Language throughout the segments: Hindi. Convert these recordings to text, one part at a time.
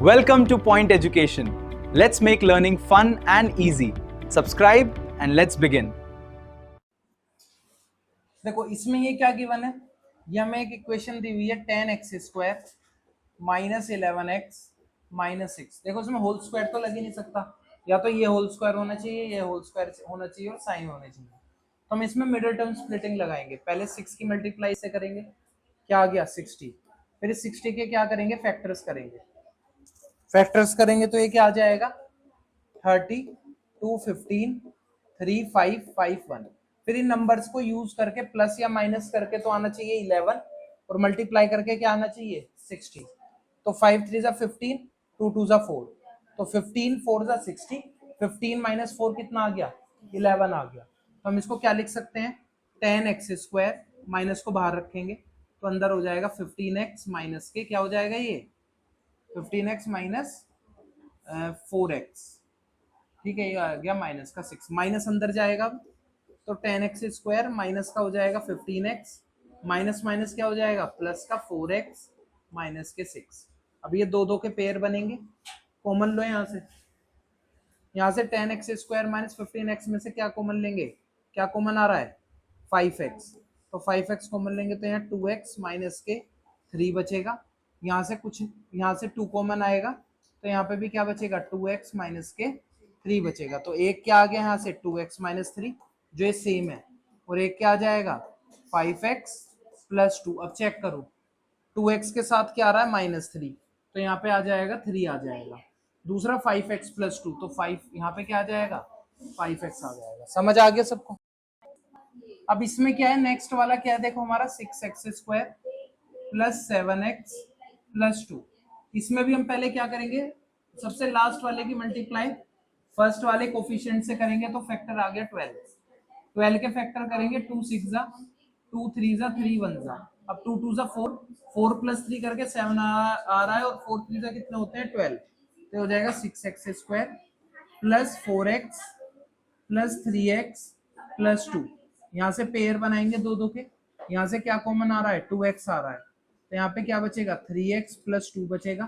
Welcome to Point Education. Let's make learning fun and easy. Subscribe and let's begin. देखो इसमें ये क्या गिवन है, ये हमें एक इक्वेशन दी हुई है 10x² माइनस 11x माइनस 6। देखो इसमें होल स्क्वायर तो लग ही नहीं सकता, या तो ये होल स्क्वायर होना चाहिए, ये होल स्क्वायर होना चाहिए और साइन होना चाहिए। तो हम इसमें मिडिल टर्म स्प्लिटिंग लगाएंगे। पहले 6 की मल्टीप्लाई से करेंगे, क्या आ गया 60। फिर 60 के क्या करेंगे, फैक्टर्स करेंगे। फैक्टर्स करेंगे तो ये क्या आ जाएगा 30, 2, 15, 3, 5, 5, 1। फिर इन नंबर्स को यूज करके प्लस या माइनस करके तो आना चाहिए 11 और मल्टीप्लाई करके क्या आना चाहिए 60। तो 5 3 = 15, 2 2 = 4, तो 15 4 = 60। 15 माइनस 4 कितना आ गया 11 आ गया। तो हम इसको क्या लिख सकते हैं 10x² माइनस को बाहर रखेंगे तो अंदर हो जाएगा 15x माइनस के क्या हो जाएगा ये 15x माइनस 4x। ठीक है, ये आ गया माइनस का 6, माइनस अंदर जाएगा तो 10x² माइनस का हो जाएगा 15x माइनस माइनस क्या हो जाएगा प्लस का 4x माइनस के 6। अब ये दो दो के पेयर बनेंगे, कॉमन लो यहाँ से 10x² माइनस 15x में से क्या कॉमन लेंगे, क्या कॉमन आ रहा है 5x। तो 5x कॉमन लेंगे तो यहाँ 2x माइनस के 3 बचेगा। यहाँ से कुछ, यहाँ से 2 कॉमन आएगा तो यहाँ पे भी क्या बचेगा 2x माइनस के 3 बचेगा। तो एक क्या आ गया यहाँ से 2x माइनस 3 जो ये सेम है, और एक क्या आ जाएगा 5x प्लस 2। अब चेक करो 2x के साथ क्या आ रहा है -3, तो यहाँ पे आ जाएगा 3 आ जाएगा। दूसरा 5x प्लस 2, तो 5 यहाँ पे क्या आ जाएगा 5x आ जाएगा। समझ आ गया सबको। अब इसमें क्या है, नेक्स्ट वाला क्या है, देखो हमारा 6x² प्लस 7x प्लस 2। इसमें भी हम पहले क्या करेंगे, सबसे लास्ट वाले की मल्टीप्लाई फर्स्ट वाले कोफिशिएंट से करेंगे तो फैक्टर आ गया 12। 12 के फैक्टर करेंगे 2 6 जा 2 3 जा 3 1 जा। अब 2 2 जा 4, 4 प्लस 3 करके 7 आ रहा है, और 4 3 जा कितने होते हैं 12, तो हो जाएगा 6x² plus 4x plus 3x plus 2। यहाँ से पेयर बनाएंगे दो दो के, यहाँ से क्या कॉमन आ रहा है 2x आ रहा है, तो यहाँ पे क्या बचेगा 3x प्लस 2 बचेगा,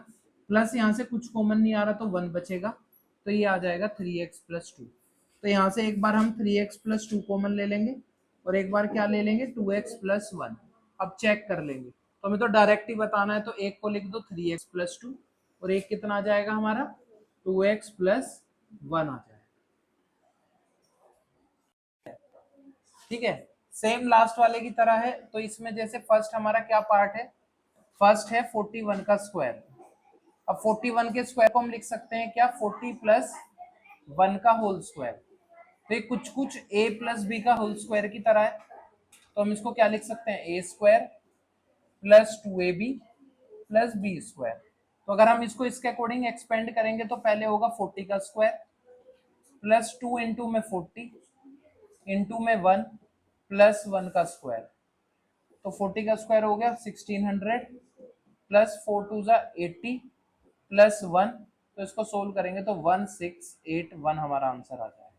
प्लस यहाँ से कुछ कॉमन नहीं आ रहा तो 1 बचेगा, तो ये आ जाएगा 3x प्लस 2। तो यहाँ से एक बार हम 3x प्लस 2 कॉमन ले लेंगे और एक बार क्या ले लेंगे 2x प्लस 1। अब चेक कर लेंगे, तो हमें तो डायरेक्ट ही बताना है, तो एक को लिख दो 3x प्लस 2 और एक कितना आ जाएगा हमारा 2x प्लस 1 आ जाएगा। ठीक है, सेम लास्ट वाले की तरह है। तो इसमें जैसे फर्स्ट हमारा क्या पार्ट है, फर्स्ट है 41 का स्क्वायर। अब 41 के स्क्वायर को हम लिख सकते हैं क्या 40 प्लस 1 का होल स्क्वायर। तो ये कुछ कुछ a प्लस बी का होल स्क्वायर की तरह है, तो हम इसको क्या लिख सकते हैं a² plus 2ab plus b²। तो अगर हम इसको इसके अकॉर्डिंग एक्सपेंड करेंगे तो पहले होगा 40 का स्क्वायर प्लस 2 इंटू में 40 इंटू में 1 प्लस 1 का स्क्वायर। तो 40 का स्क्वायर हो गया 1600 प्लस 4 2 जा 80 प्लस 1, तो इसको सोल्व करेंगे तो 1681 हमारा आंसर आ जाएगा।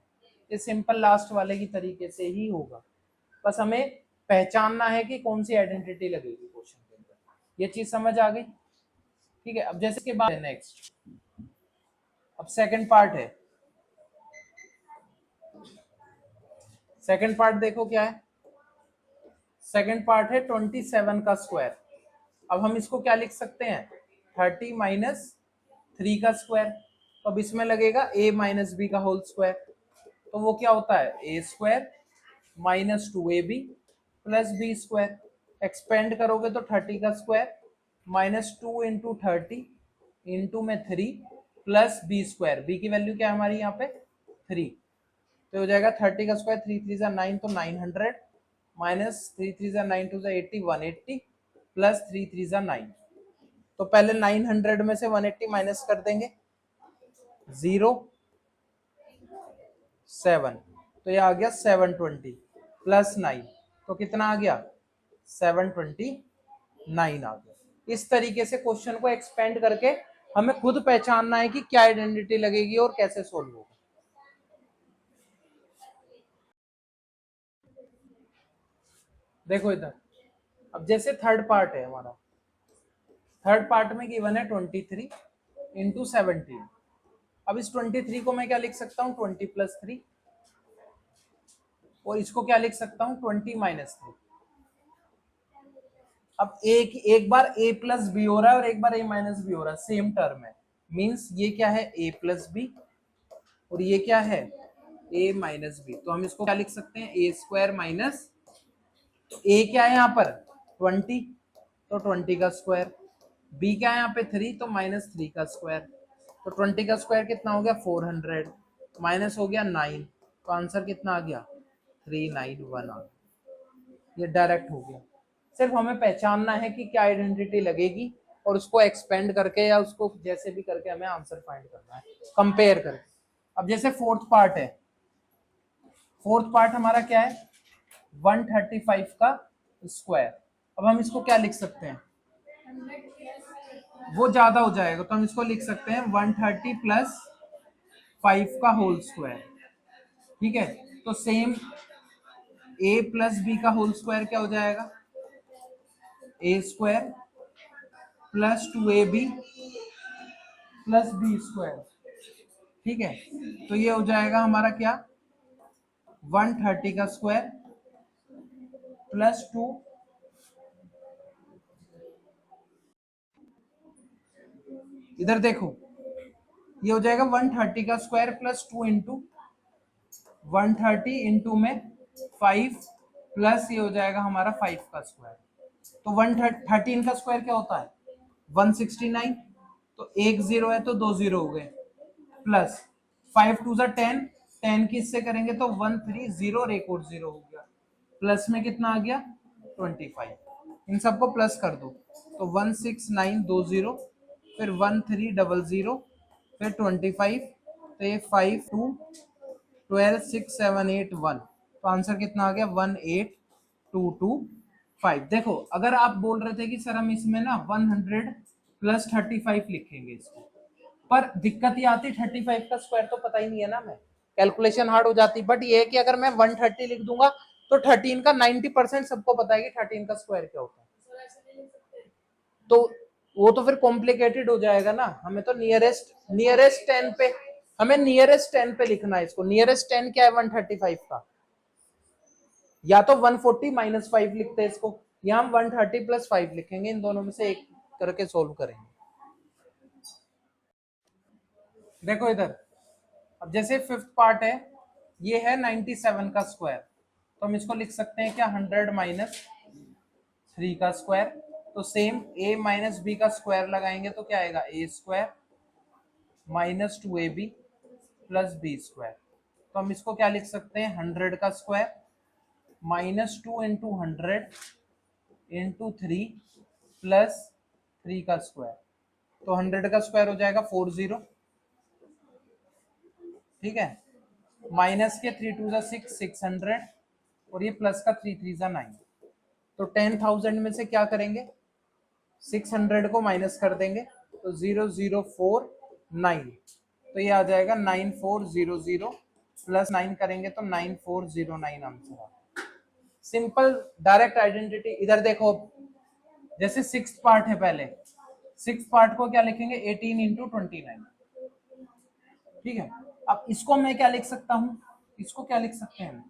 ये सिंपल लास्ट वाले की तरीके से ही होगा, बस हमें पहचानना है कि कौन सी आइडेंटिटी लगेगी क्वेश्चन के अंदर। ये चीज समझ आ गई। ठीक है, अब जैसे के बाद नेक्स्ट, अब सेकंड पार्ट है। सेकंड पार्ट देखो क्या है, सेकंड पार्ट है 27 का स्क्वायर। अब हम इसको क्या लिख सकते हैं 30 माइनस 3 का स्क्वायर। तो अब इसमें लगेगा a माइनस बी का होल स्क्वायर, तो वो क्या होता है a² minus 2ab plus b²। Expand करोगे तो 30 का स्क्वायर माइनस 2 इंटू 30 इंटू में 3 प्लस b²। b की वैल्यू क्या है हमारी यहाँ पे 3, तो हो जाएगा 30 का स्क्वायर 3 3 जा 9, तो 900 माइनस 3 3 जा 9 2 जा 80 180 प्लस 3 3 जा 9। तो पहले 900 में से 180 माइनस कर देंगे 0 7, तो ये आ गया 720 प्लस 9, तो कितना आ गया 729 आ गया। इस तरीके से क्वेश्चन को एक्सपेंड करके हमें खुद पहचानना है कि क्या आइडेंटिटी लगेगी और कैसे सोल्व होगा। देखो इधर, अब जैसे थर्ड पार्ट है हमारा, थर्ड पार्ट में गिवन है 23, इंटू 17। अब इस 23 को मैं क्या लिख सकता हूँ 20 प्लस 3, और इसको क्या लिख सकता हूँ 20 माइनस 3। अब एक बार a प्लस बी हो रहा है और एक बार a माइनस बी हो रहा है, सेम टर्म है, मीन्स ये क्या है a प्लस बी और ये क्या है a माइनस बी। तो हम इसको क्या लिख सकते हैं a स्क्वायर माइनस, तो a क्या है यहाँ पर 20, तो 20 का स्क्वायर, b क्या है यहाँ पे 3, तो माइनस 3 का स्क्वायर, तो 20 का स्क्वायर कितना हो गया 400, माइनस हो गया 9, तो आंसर कितना आ गया 391 आ गया। ये डायरेक्ट हो गया। सिर्फ हमें पहचानना है कि क्या आइडेंटिटी लगेगी और उसको एक्सपेंड करके या उसको जैसे भी करके हमें आंसर फाइंड करना है, कंपेयर करके। अब जैसे फोर्थ पार्ट है, फोर्थ पार्ट हमारा क्या है 135 का स्क्वायर। अब हम इसको क्या लिख सकते हैं, वो ज्यादा हो जाएगा, तो हम इसको लिख सकते हैं 130 प्लस 5 का होल स्क्वायर। ठीक है, तो सेम a प्लस बी का होल स्क्वायर क्या हो जाएगा a square plus 2ab plus B square. ठीक है, तो ये हो जाएगा हमारा क्या 130 का स्क्वायर प्लस 2, इधर देखो ये हो जाएगा 130 का स्क्वायर प्लस 2 इंटू 130 इंटू में 5 प्लस ये हो जाएगा हमारा 5 का स्क्वायर। तो 113 का स्क्वायर क्या होता है 169, तो एक जीरो है तो दो जीरो हो गए, प्लस 5 टू ज़ा 10, 10 की इससे करेंगे तो 130 और एक और जीरो हो गया, प्लस में कितना आ गया 25। इन सबको प्लस कर दो, तो 16920, फिर 1300, फिर 25, तो ये 5 2 12 6 7 8 1, तो आंसर कितना आ गया 18225। देखो अगर आप बोल रहे थे कि सर हम इसमें ना 100 प्लस 35 लिखेंगे इसको, पर दिक्कत ये आती 35 का स्क्वायर तो पता ही नहीं है ना, मैं कैलकुलेशन हार्ड हो जाती। बट ये है कि अगर मैं 130 लिख दूंगा तो 13 का 90% सबको पता है कि 13 का स्क्वायर क्या होता है, तो वो तो फिर कॉम्प्लिकेटेड हो जाएगा ना। हमें तो नियरेस्ट 10 पे, हमें नियरेस्ट 10 पे लिखना है इसको। नियरेस्ट 10 क्या है 135 का, या तो 140 माइनस 5 लिखते हैं इसको, या हम 130 प्लस 5 लिखेंगे, इन दोनों में से एक करके सोल्व करेंगे। देखो इधर, अब जैसे फिफ्थ पार्ट है, ये है 97 का स्क्वायर, तो हम इसको लिख सकते हैं क्या 100 माइनस 3 का स्क्वायर। तो सेम a माइनस बी का स्क्वायर लगाएंगे तो क्या आएगा a square minus 2ab plus B square. तो हम इसको क्या लिख सकते हैं 100 का square minus 2 into 100 into 3 plus 3 का स्क्वायर। तो 100 का स्क्वायर हो जाएगा 40, ठीक है, माइनस के 3 टू 6 600, और ये प्लस का 3 3 9। तो 10,000 में से क्या करेंगे 600 को माइनस कर देंगे, तो 0049, तो ये आ जाएगा 9400 प्लस 9 करेंगे तो 9409 आंसर आ। Simple direct identity. इधर देखो, जैसे सिक्स पार्ट है, पहले सिक्स पार्ट को क्या लिखेंगे 18 इंटू 29, ठीक है। अब इसको मैं क्या लिख सकता हूँ, इसको क्या लिख सकते हैं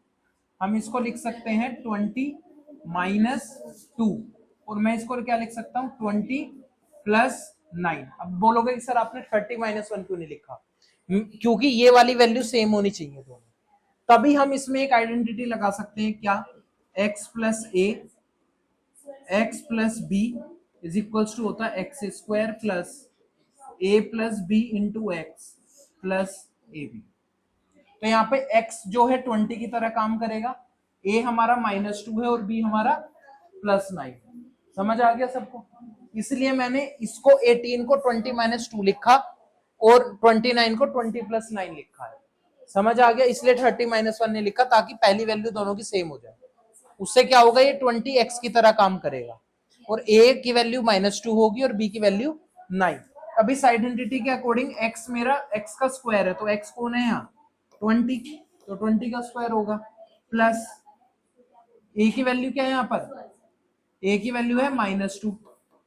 हम इसको लिख सकते हैं 20 माइनस 2, और मैं इसको क्या लिख सकता हूँ 20 प्लस 9। अब बोलोगे कि सर आपने 30 माइनस 1 क्यों नहीं लिखा, क्योंकि ये वाली वैल्यू सेम होनी चाहिए दोनों, तभी हम इसमें एक आइडेंटिटी लगा सकते हैं क्या x plus A X plus B is equals to होता है X square plus A plus B into X plus A B. तो यहाँ पे x जो है 20 की तरह काम करेगा, a हमारा -2 है और b हमारा +9। समझ आ गया सबको, इसलिए मैंने इसको 18 को 20 -2 लिखा और 29 को 20 + 9 लिखा है। समझ आ गया, इसलिए 30 -1 ने लिखा ताकि पहली वैल्यू दोनों की सेम हो जाए। उससे क्या होगा, ये 20 x की तरह काम करेगा और a की वैल्यू -2 होगी और b की वैल्यू 9। अब इस आइडेंटिटी के अकॉर्डिंग x मेरा x का स्क्वायर है, तो x कौन है यहाँ 20, तो 20 का स्क्वायर होगा, प्लस a की वैल्यू क्या है यहाँ पर, a की वैल्यू है -2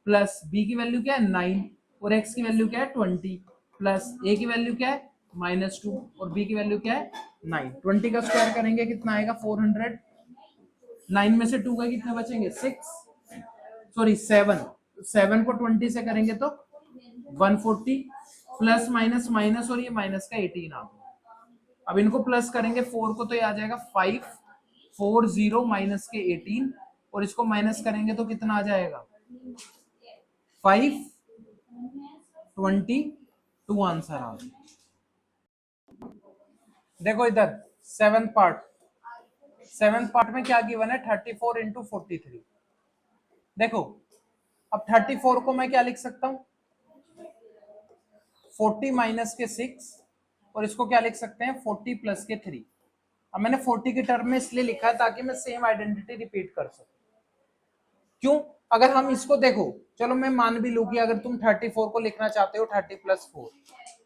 प्लस b की वैल्यू क्या है 9, और x की वैल्यू क्या है 20 प्लस a की वैल्यू क्या है -2 और b की वैल्यू क्या है 9। 20 का स्क्वायर करेंगे कितना आएगा 400। 9 में से 2 का कितने बचेंगे 6 सॉरी 7। 7 को 20 से करेंगे तो 140 प्लस माइनस माइनस और ये माइनस का 18 आ गया। अब इनको प्लस करेंगे 4 को तो ये आ जाएगा 5 4 0 माइनस के 18 और इसको माइनस करेंगे तो कितना आ जाएगा 5 22 आंसर आ गया। देखो इधर 7th पार्ट में क्या गिवन है 34 इंटू 43। देखो अब 34 को मैं क्या लिख सकता हूं 40 माइनस के 6 और इसको क्या लिख सकते हैं 40 प्लस के 3। अब मैंने 40 के टर्म में इसलिए लिखा है ताकि मैं सेम आइडेंटिटी रिपीट कर सकूं। क्यों अगर हम इसको देखो चलो मैं मान भी लूं कि अगर तुम 34 को लिखना चाहते हो 30 प्लस 4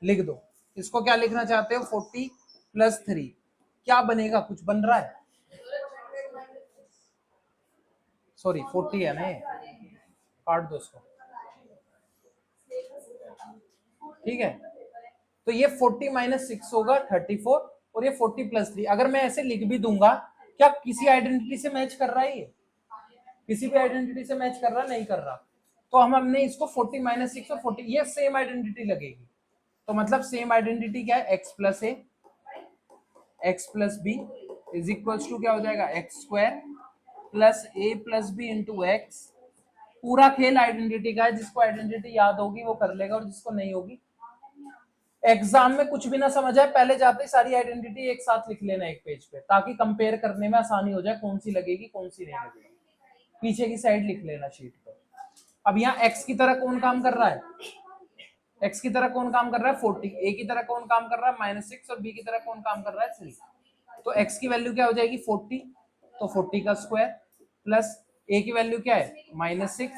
लिख दो, इसको क्या लिखना चाहते हो 40 प्लस 3, क्या बनेगा कुछ बन रहा है सॉरी 40 है ना काट दो इसको ठीक है। तो ये 40 माइनस 6 होगा 34 और ये 40 प्लस 3। अगर मैं ऐसे लिख भी दूंगा क्या किसी आइडेंटिटी से मैच कर रहा है ये किसी भी आइडेंटिटी से मैच कर रहा नहीं कर रहा। तो हमने इसको 40 माइनस 6 और 40 ये सेम आइडेंटिटी लगेगी। तो मतलब सेम आइडेंटिटी क्या है x plus A X plus B is equals to क्या हो जाएगा X square plus A plus B into X. पूरा खेल आइडेंटिटी का है, जिसको आइडेंटिटी याद होगी वो कर लेगा और जिसको नहीं होगी एग्जाम में कुछ भी ना समझ आए पहले जाते ही सारी आइडेंटिटी एक साथ लिख लेना एक पेज पे ताकि कंपेयर करने में आसानी हो जाए कौन सी लगेगी कौन सी नहीं लगेगी। पीछे की साइड लिख लेना शीट पर। अब यहाँ x की तरह कौन काम कर रहा है x की तरह कौन काम कर रहा है 40, a की तरह कौन काम कर रहा है -6 और b की तरह कौन काम कर रहा है 3। तो x की वैल्यू क्या हो जाएगी 40 तो 40 का स्क्वायर प्लस a की वैल्यू क्या है -6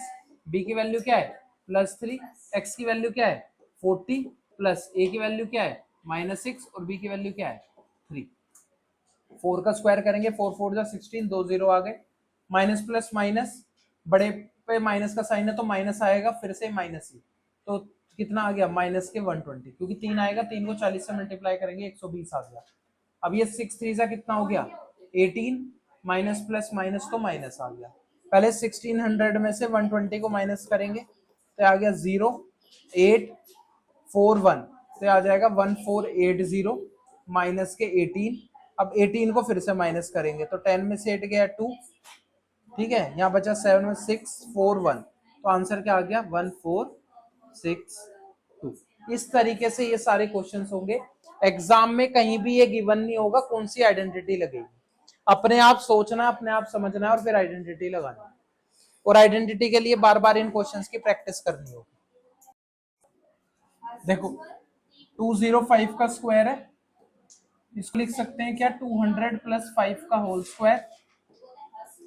b की वैल्यू क्या है +3 x की वैल्यू क्या है 40 प्लस a की वैल्यू क्या है -6 और b की वैल्यू क्या है 3। 4 का स्क्वायर करेंगे 4 4 16 2 0 आ गए। माइनस प्लस माइनस बड़े पे माइनस का साइन है तो माइनस आएगा फिर से माइनस ही तो कितना आ गया माइनस के 120 क्योंकि 3 आएगा 3 को 40 से मल्टीप्लाई करेंगे 120 आ गया। अब ये 6 3 सा कितना हो गया 18 माइनस प्लस माइनस तो माइनस आ गया। पहले 1600 में से 120 को माइनस करेंगे तो आ गया 0 8 4 1 तो आ जाएगा 1480 माइनस के 18। अब 18 को फिर से माइनस करेंगे तो 10 में से 8 गया 2 ठीक है। यहाँ बचा 7 में 6 4 1 तो आंसर क्या आ गया 1462। इस तरीके से ये सारे क्वेश्चंस होंगे एग्जाम में कहीं भी ये गिवन नहीं होगा कौन सी आइडेंटिटी लगेगी। अपने आप सोचना अपने आप समझना और फिर आइडेंटिटी लगाना और आइडेंटिटी के लिए बार बार इन क्वेश्चंस की प्रैक्टिस करनी होगी। देखो 205 का स्क्वायर है इसको लिख सकते हैं क्या 200 प्लस 5 का होल स्क्वायर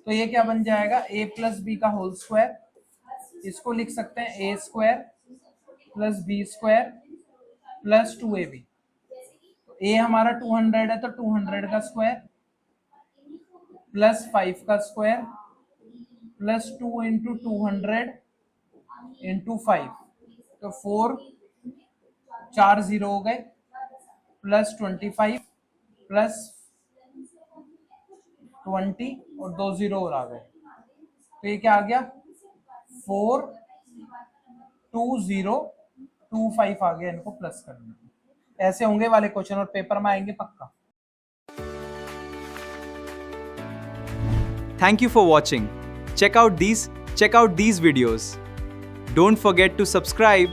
तो ये क्या बन जाएगा a प्लस बी का होल स्क्वायर। इसको लिख सकते हैं a square plus B square plus 2ab। a हमारा 200 है तो 200 का स्क्वायर प्लस 5 का स्क्वायर प्लस 2 इंटू 200 इंटू 5 तो 4 4 0 हो गए प्लस 25 प्लस 20 और 2 0 और आ गए तो ये क्या आ गया 42025 आ गया। इनको प्लस करना ऐसे होंगे वाले क्वेश्चन और पेपर में आएंगे पक्का। Thank you for watching. Check out these videos. Don't forget to subscribe